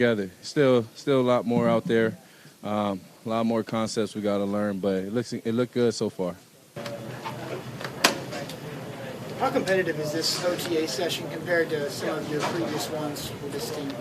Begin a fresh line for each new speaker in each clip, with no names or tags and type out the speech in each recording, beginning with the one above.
together. Still a lot more out there, a lot more concepts we got to learn, but it looked good so far.
How competitive is this OTA session compared to some of your previous ones with this team?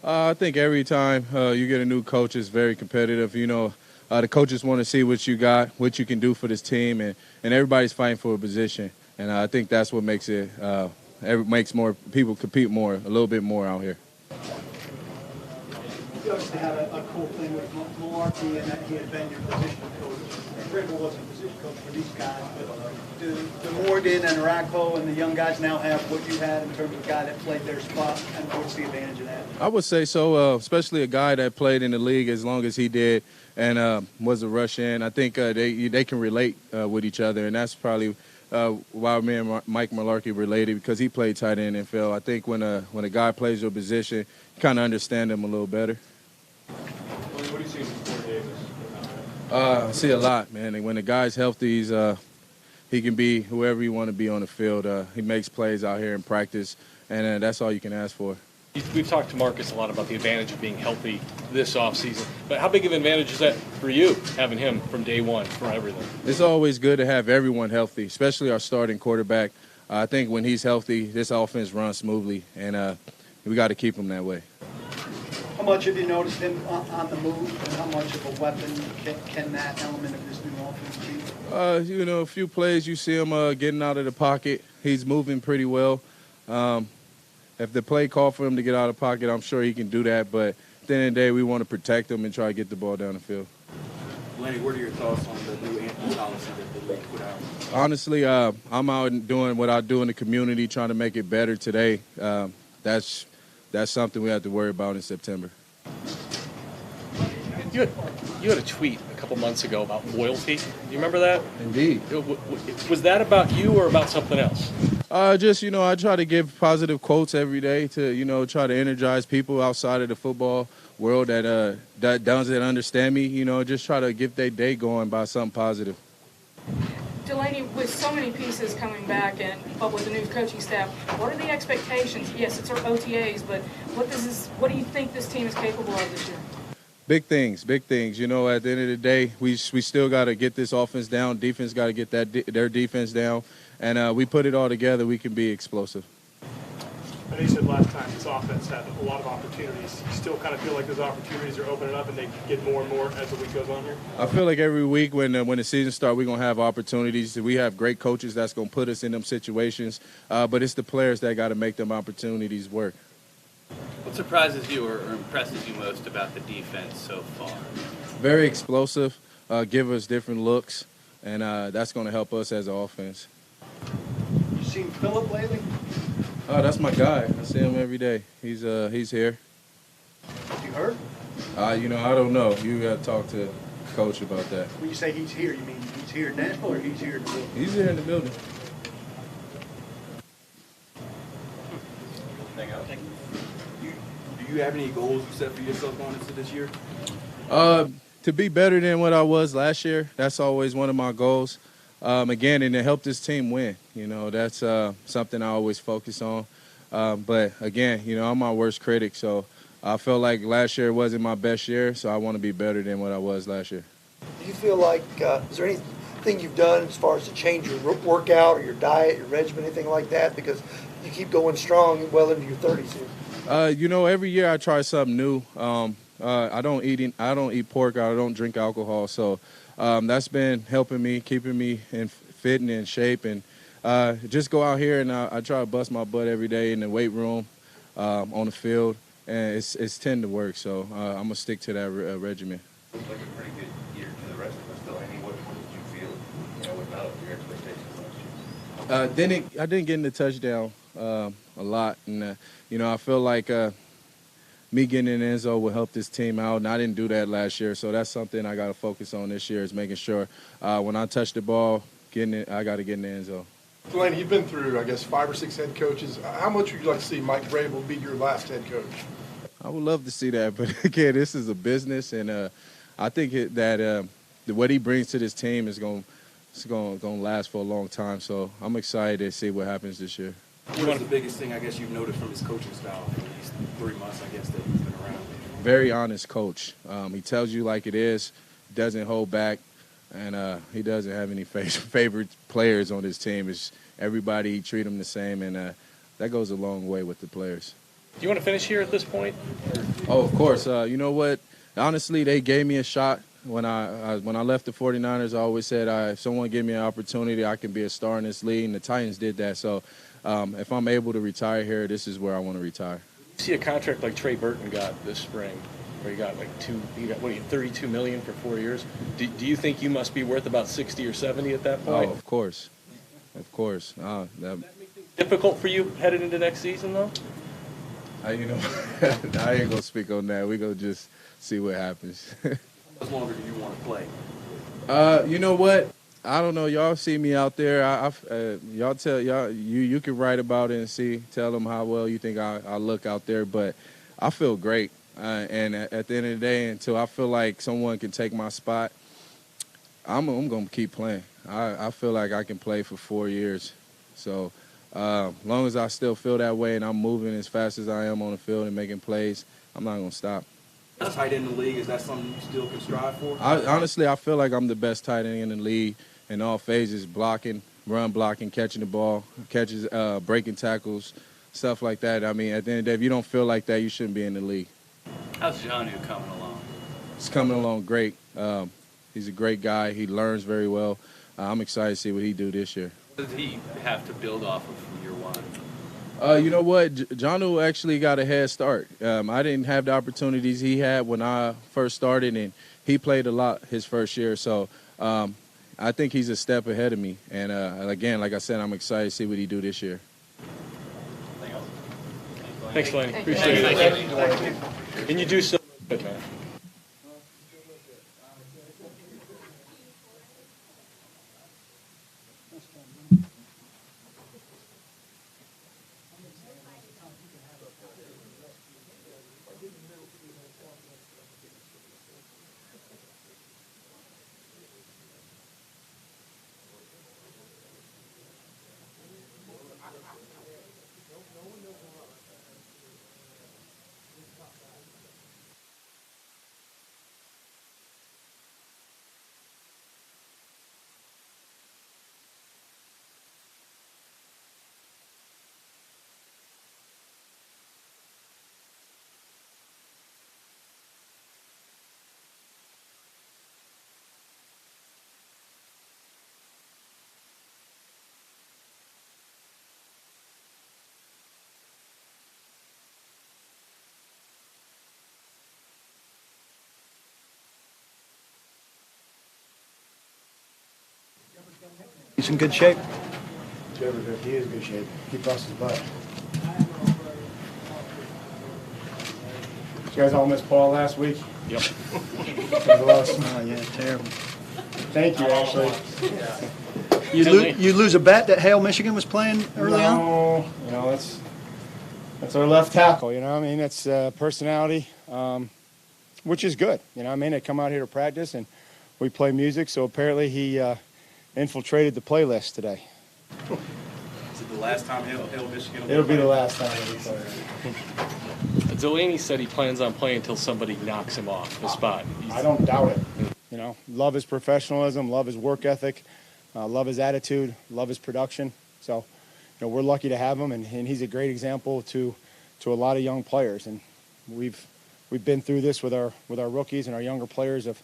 I think every time you get a new coach, it's very competitive. The coaches want to see what you got, what you can do for this team, and everybody's fighting for a position. And I think that's what makes it makes more people compete more, a little bit more out here.
You obviously had a cool thing with Malarkey and that he had been your position coach. Vrabel wasn't position coach for these guys, but do Morgan and Arakpo and the young guys now have what you had in terms of a guy that played their spot, and what's the advantage of that?
I would say so, especially a guy that played in the league as long as he did and was a rush in. I think they can relate with each other, and that's probably why me and Mike Malarkey related, because he played tight end in NFL. I think when a guy plays your position, you kind of understand him a little better.
What do you see from Corey Davis?
I see a lot, man. And when the guy's healthy, he can be whoever you want to be on the field. He makes plays out here in practice, and that's all you can ask for.
We've talked to Marcus a lot about the advantage of being healthy this offseason. But how big of an advantage is that for you, having him from day one for everything?
It's always good to have everyone healthy, especially our starting quarterback. I think when he's healthy, this offense runs smoothly, and we got to keep him that way.
How much have you noticed him on the move, and how much of a weapon can that element of this new offense be?
A few plays you see him getting out of the pocket. He's moving pretty well. If the play called for him to get out of the pocket, I'm sure he can do that. But at the end of the day, we want to protect him and try to get the ball down the field.
Lenny, what are your thoughts on the new anthem policy that the league put out?
Honestly, I'm out and doing what I do in the community, trying to make it better today. That's something we have to worry about in September.
You had a tweet a couple months ago about loyalty. Do you remember that?
Indeed.
Was that about you or about something else?
I try to give positive quotes every day to, try to energize people outside of the football world that doesn't understand me. Just try to get their day going by something positive.
Delaney, with so many pieces coming back but with the new coaching staff, what are the expectations? Yes, it's our OTAs, but what do you think this team is capable of this year?
Big things. At the end of the day, we still got to get this offense down. Defense got to get their defense down. And we put it all together, we can be explosive.
I know you said last time this offense had a lot of opportunities. You still kind of feel like those opportunities are opening up and they get more and more as the week goes on here?
I feel like every week when the season starts, we're going to have opportunities. We have great coaches that's going to put us in them situations. But it's the players that got to make them opportunities work.
What surprises you or impresses you most about the defense so far?
Very explosive, give us different looks, and that's going to help us as an offense.
You seen Phillip lately?
Oh, that's my guy. I see him every day. He's here.
You heard?
I don't know. You got to talk to Coach about that.
When you say he's here, you mean he's here in Nashville or he's here in the building?
He's here in the building.
Do you have any goals you set for yourself going into this year?
To be better than what I was last year. That's always one of my goals. Again, and to help this team win. That's something I always focus on. But again, I'm my worst critic, so I felt like last year wasn't my best year, so I want to be better than what I was last year.
Do you feel like, is there anything you've done as far as to change your workout or your diet, your regimen, anything like that? Because you keep going strong well into your 30s here.
Every year I try something new. I don't eat pork. I don't drink alcohol. So that's been helping me, keeping me fit and in shape. And just go out here and I try to bust my butt every day in the weight room, on the field. And it's tend to work. So I'm going to stick to that regimen.
Looks like a pretty good year to the rest of us, though. What did you feel, with not up to your expectations last year?
I didn't get in the touchdown a lot. And, I feel like me getting in the end zone will help this team out, and I didn't do that last year, so that's something I got to focus on this year is making sure when I touch the ball, I got to get in the end zone.
Delaney, you've been through, 5 or 6 head coaches. How much would you like to see Mike Vrabel be your last head coach?
I would love to see that, but again, this is a business, and I think that what he brings to this team is going to last for a long time, so I'm excited to see what happens this year.
What is the biggest thing, you've noticed from his coaching style for these 3 months, that he's been around?
very honest coach. He tells you like it is, doesn't hold back, and he doesn't have any favorite players on his team. It's everybody, he treat them the same, and that goes a long way with the players.
Do you want to finish here at this point?
Oh, of course. You know what? Honestly, they gave me a shot. When I left the 49ers, I always said if someone give me an opportunity, I can be a star in this league, and the Titans did that. So if I'm able to retire here, this is where I want to retire.
You see a contract like Trey Burton got this spring, where he got like $32 million for 4 years. Do you think you must be worth about 60 or 70 at that point?
Oh, of course.
Difficult for you headed into next season, though?
I ain't gonna speak on that. We gonna just see what happens.
How much longer do you want to play?
You know what? I don't know. Y'all see me out there. Y'all tell y'all you can write about it and tell them how well you think I look out there. But I feel great. And at the end of the day, until I feel like someone can take my spot, I'm gonna keep playing. I feel like I can play for 4 years. So long as I still feel that way and I'm moving as fast as I am on the field and making plays, I'm not gonna stop.
Best tight end in the league, is that something you still can strive for?
Honestly, I feel like I'm the best tight end in the league in all phases: blocking, run blocking, catching the ball, catches, breaking tackles, stuff like that. I mean, at the end of the day, if you don't feel like that, you shouldn't be in the league.
How's Jonnu coming along?
He's coming along great. He's a great guy. He learns very well. I'm excited to see what he do this year.
What does he have to build off of from year one?
You know what? Jonnu actually got a head start. I didn't have the opportunities he had when I first started, and he played a lot his first year. So I think he's a step ahead of me. And, again, like I said, I'm excited to see what he do this year.
Thanks, Laney. Appreciate it.
Thank you.
And you do so good, man.
He's in good shape.
He is in good shape. He busts his butt. Did you guys all miss Paul last week?
Yep.
Oh, yeah, terrible.
Thank you, actually.
You lose a bet that Hale Michigan was playing early on?
No, that's our left tackle, I mean, it's personality, which is good, I mean, they come out here to practice and we play music, so apparently he infiltrated the playlist today.
Is it the last time Hale Michigan will
It'll be the last time we play.
Delaney said he plans on playing until somebody knocks him off the spot.
I don't doubt it. Love his professionalism, love his work ethic, love his attitude, love his production. So, we're lucky to have him, and he's a great example to a lot of young players. And we've been through this with our rookies and our younger players of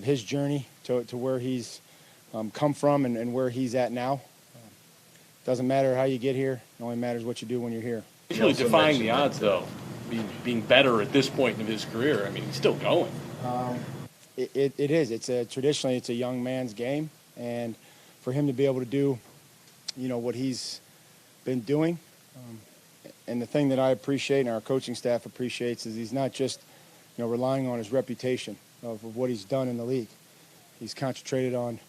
his journey to where he's come from and where he's at now. Doesn't matter how you get here. It only matters what you do when you're here.
He's really defying the odds, though, being better at this point in his career. I mean, he's still going.
It is. Traditionally, it's a young man's game, and for him to be able to do, what he's been doing, and the thing that I appreciate and our coaching staff appreciates is he's not just, relying on his reputation of what he's done in the league. He's concentrated on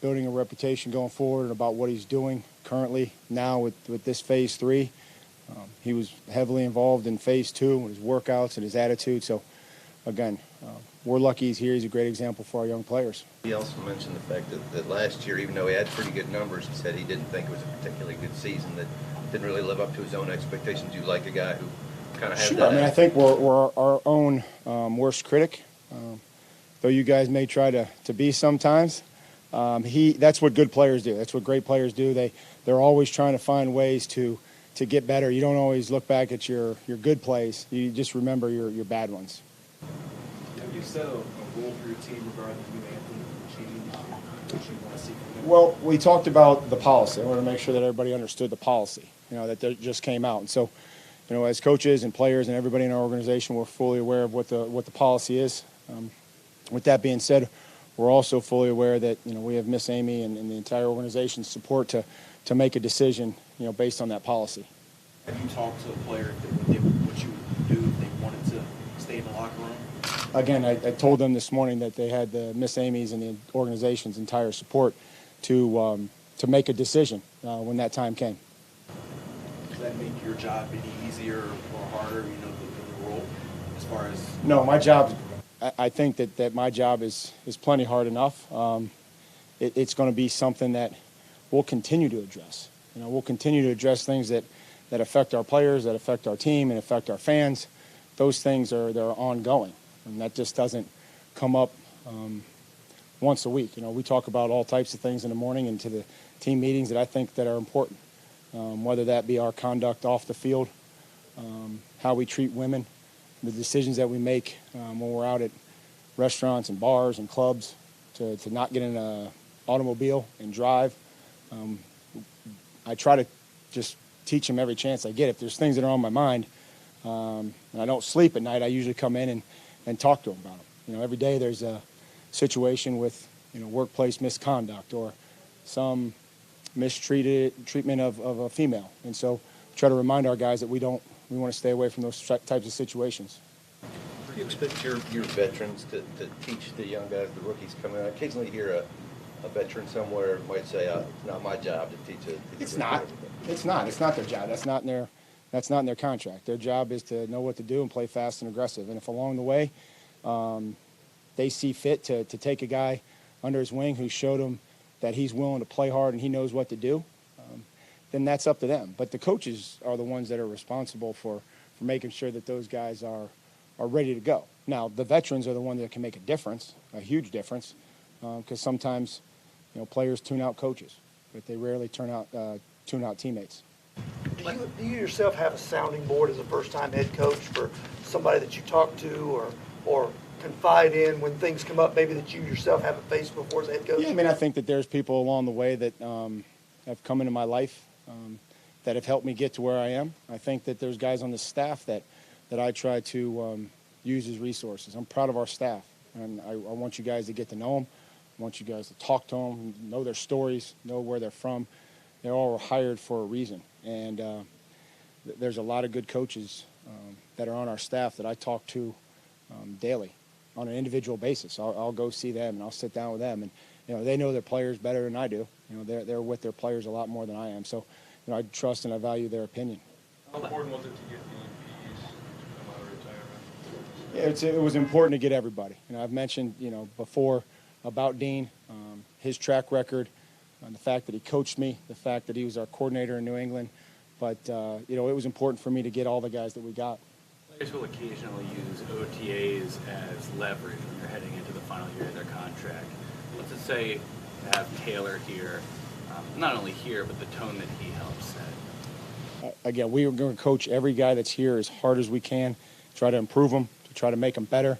building a reputation going forward about what he's doing currently now with this phase 3. He was heavily involved in phase 2 with his workouts and his attitude. So, again, we're lucky he's here. He's a great example for our young players.
He also mentioned the fact that last year, even though he had pretty good numbers, he said he didn't think it was a particularly good season, that didn't really live up to his own expectations. You like a guy who kind of have
Sure.
that?
I mean, I think we're our own worst critic. Though you guys may try to be sometimes. That's what good players do. That's what great players do. They're always trying to find ways to get better. You don't always look back at your good plays. You just remember your bad ones.
Have you set a goal for your team regarding the new anthem change? What you want to see from them?
Well, we talked about the policy. I want to make sure that everybody understood the policy, that just came out. And so, as coaches and players and everybody in our organization, we're fully aware of what the policy is. With that being said, we're also fully aware that, we have Miss Amy and the entire organization's support to make a decision, based on that policy.
Have you talked to a player if they would what you would do if they wanted to stay in the locker room?
Again, I told them this morning that they had the Miss Amy's and the organization's entire support to make a decision when that time came.
Does that make your job any easier or harder, the role as far as?
No, my job, I think that my job is plenty hard enough. It's going to be something that we'll continue to address. We'll continue to address things that affect our players, that affect our team, and affect our fans. Those things they're ongoing, and that just doesn't come up once a week. We talk about all types of things in the morning and to the team meetings that I think that are important, whether that be our conduct off the field, how we treat women, the decisions that we make when we're out at restaurants and bars and clubs to not get in an automobile and drive. I try to just teach them every chance I get. If there's things that are on my mind and I don't sleep at night, I usually come in and talk to them about them. Every day there's a situation with workplace misconduct or some mistreatment of a female. And so try to remind our guys that we want to stay away from those types of situations.
Do you expect your veterans to teach the young guys, the rookies coming out? Occasionally you hear a veteran somewhere might say, it's not my job to teach it.
It's not. It's not. It's not their job. That's not in their contract. Their job is to know what to do and play fast and aggressive. And if along the way they see fit to take a guy under his wing who showed him that he's willing to play hard and he knows what to do, then that's up to them. But the coaches are the ones that are responsible for making sure that those guys are ready to go. Now, the veterans are the ones that can make a difference, a huge difference, because sometimes players tune out coaches, but they rarely tune out teammates.
Do you yourself have a sounding board as a first-time head coach for somebody that you talk to or confide in when things come up, maybe that you yourself haven't faced before as a head coach?
Yeah, I mean, I think that there's people along the way that have come into my life that have helped me get to where I am. I think that there's guys on the staff that I try to use as resources. I'm proud of our staff, and I want you guys to get to know them. I want you guys to talk to them, know their stories, know where they're from. They all were hired for a reason, and there's a lot of good coaches that are on our staff that I talk to daily on an individual basis. I'll go see them and I'll sit down with them, and they know their players better than I do. They're with their players a lot more than I am, so I trust and I value their opinion.
How important was it to get the EPs to come out of retirement?
Yeah, it was important to get everybody. I've mentioned before about Dean, his track record, the fact that he coached me, the fact that he was our coordinator in New England, but it was important for me to get all the guys that we got.
Players will occasionally use OTAs as leverage when they're heading into the final year of their contract. What's it say to have Taylor here, not only here, but the tone that he helps set?
Again, we are going to coach every guy that's here as hard as we can, try to improve them, to try to make them better,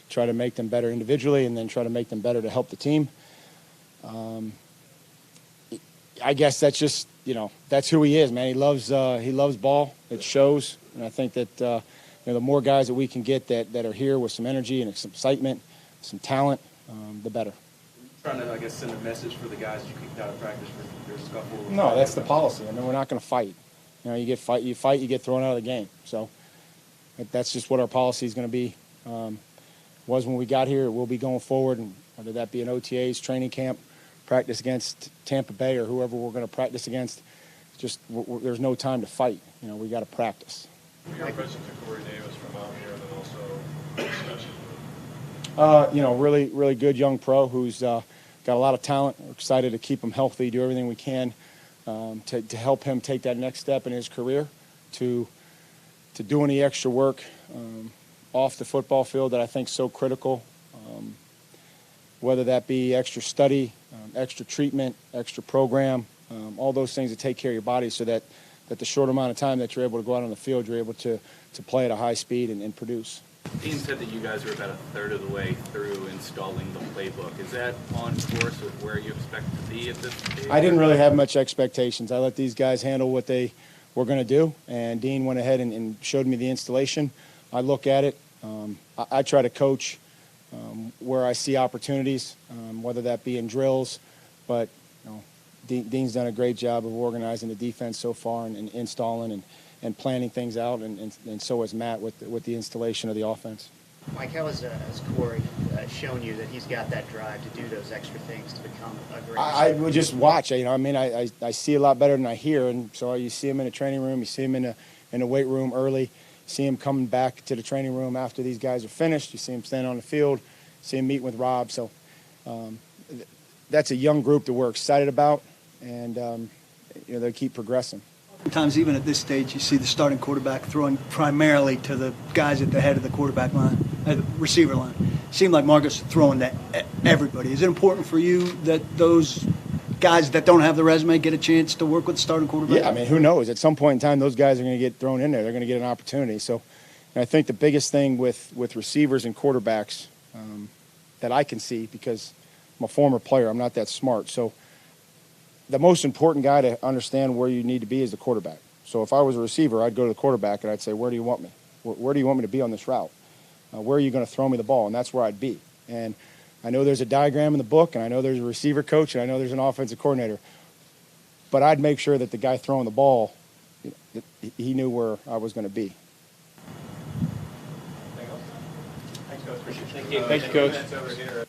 try to make them better individually, and then try to make them better to help the team. I guess that's just, that's who he is, man. He loves ball. It shows. And I think that, the more guys that we can get that are here with some energy and some excitement, some talent, the better.
Trying to, I guess, send a message for the guys you kicked out of practice for your scuffle?
No, that's the policy. I mean, we're not going to fight. You fight, you get thrown out of the game. So that's just what our policy is going to be. Was when we got here, it will be going forward, and whether that be an OTA's training camp, practice against Tampa Bay or whoever we're going to practice against, just there's no time to fight. We got to practice.
Your impressions of Corey Davis from out here, and then also discussion?
Really, really good young pro who's got a lot of talent. We're excited to keep him healthy, do everything we can to help him take that next step in his career to do any extra work off the football field that I think is so critical, whether that be extra study, extra treatment, extra program, all those things that take care of your body so that the short amount of time that you're able to go out on the field, you're able to play at a high speed and produce.
Dean said that you guys were about a third of the way through installing the playbook. Is that on course with where you expect to be at this stage?
I didn't really have much expectations. I let these guys handle what they were going to do, and Dean went ahead and showed me the installation. I look at it. I try to coach where I see opportunities, whether that be in drills, but Dean's done a great job of organizing the defense so far and installing and planning things out, and so has Matt with the installation of the offense.
Mike, how has Corey shown you that he's got that drive to do those extra things to become a great
I would just watch. I see a lot better than I hear, and so you see him in a training room, you see him in a weight room early, see him coming back to the training room after these guys are finished, you see him standing on the field, see him meeting with Rob. So that's a young group that we're excited about, and they keep progressing.
Sometimes even at this stage, you see the starting quarterback throwing primarily to the guys at the head of the quarterback line, receiver line. It seemed like Marcus throwing to everybody. Is it important for you that those guys that don't have the resume get a chance to work with the starting quarterback?
Yeah, who knows? At some point in time, those guys are going to get thrown in there. They're going to get an opportunity. So I think the biggest thing with receivers and quarterbacks that I can see, because I'm a former player, I'm not that smart. So the most important guy to understand where you need to be is the quarterback. So if I was a receiver, I'd go to the quarterback and I'd say, where do you want me? Where do you want me to be on this route? Where are you going to throw me the ball? And that's where I'd be. And I know there's a diagram in the book, and I know there's a receiver coach, and I know there's an offensive coordinator. But I'd make sure that the guy throwing the ball, that he knew where I was going to be.
Thanks, Coach. Appreciate it.
Thank you, Coach.